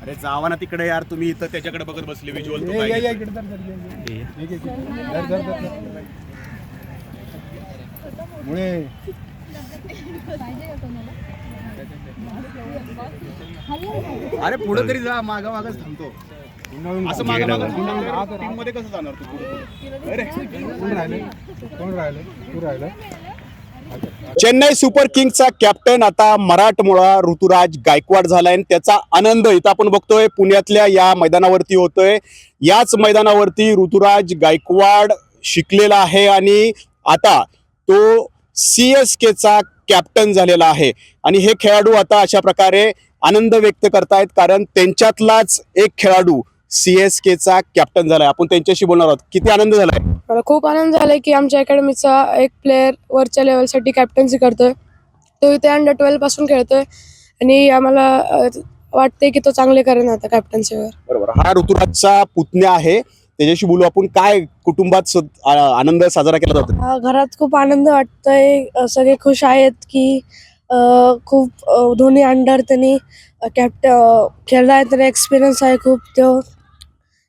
अरे जावा ना तिकडे यार, तुम्ही इथं त्याच्याकडे बघत बसले विज्युअल. अरे पुढे तरी जा, मागा मागच थांबतो असं. टीम मध्ये कसं जाणार तू? चेन्नई सुपर किंग्सचा कॅप्टन आता मराठमोळा ऋतुराज गायकवाड झालाय आणि त्याचा आनंद इथं आपण बघतोय पुण्यातल्या या मैदानावरती होतोय. याच मैदानावरती ऋतुराज गायकवाड शिकलेला आहे आणि आता तो CSKचा कॅप्टन झालेला आहे. आणि हे खेळाडू आता अशा प्रकारे आनंद व्यक्त करतायत कारण त्यांच्यातलाच एक खेळाडू CSKचा कॅप्टन झालाय. आपण त्यांच्याशी बोलणार आहोत. किती आनंद झालाय? मला खूप आनंद झालाय की आमच्या अकॅडमीचा एक प्लेअर वरच्या लेवलसाठी कॅप्टन्सी करतोय. तो इथे अंडर-12 पासून खेळतोय आणि आम्हाला वाटतंय की तो चांगले करेन आता कॅप्टन्सीवर. बरोबर. हा ऋतुराजचा पुतण्या आहे, त्याच्याशी बोलू आपण. काय कुटुंबात आनंद साजरा केला जातो? घरात खूप आनंद वाटतोय. सगळे खुश आहेत की खूप धोनी अंडर त्यांनी खेळलाय, तर एक्सपिरियन्स आहे खूप. तो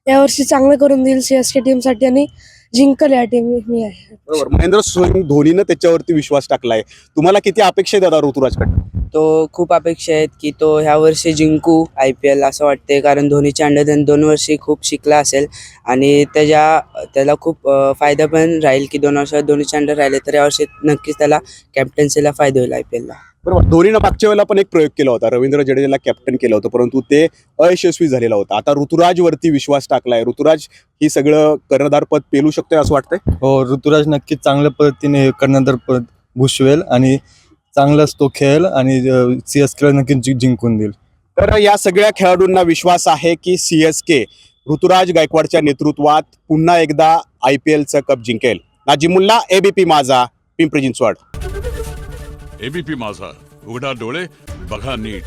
यावर्षी चांगलं करून देईल CSK टीमसाठी आणि जिंकल या टीम. मी आहे. बरोबर. महेंद्र सिंग धोनीनं त्याच्यावरती विश्वास टाकलाय. तुम्हाला किती अपेक्षा आहेत दादा ऋतुराजकडे? तो खूप अपेक्षा आहेत की तो ह्या वर्षी जिंकू IPL असं वाटते, कारण धोनीच्या अंडर त्याने 2 वर्षी खूप शिकला असेल आणि त्याला खूप फायदा पण राहील की 2 वर्षात धोनीच्या अंडर राहिले तर यावर्षी नक्कीच त्याला कॅप्टन्सीला फायदा होईल IPLला. बरोबर. धोनीनं मागच्या वेळेला पण एक प्रयोग केला होता, रवींद्र जडेजाला कॅप्टन केलं होतं, परंतु ते अयशस्वी झालेला होता. आता ऋतुराज वरती विश्वास टाकलाय. ऋतुराज ही सगळं कर्णधार पद पेलू शकतोय असं वाटतंय? हो, ऋतुराज नक्कीच चांगल्या पद्धतीने कर्णधार पद भूषवेल आणि चांगलाच तो खेळेल आणि CSKला नक्कीच जिंकून देईल. तर या सगळ्या खेळाडूंना विश्वास आहे की CSK ऋतुराज गायकवाडच्या नेतृत्वात पुन्हा एकदा IPLचं कप जिंकेल. नाजिमुल्ला, ABP माझा, पिंपरी चिंचवड. ABP माझा, उघडा डोळे बघा नीट.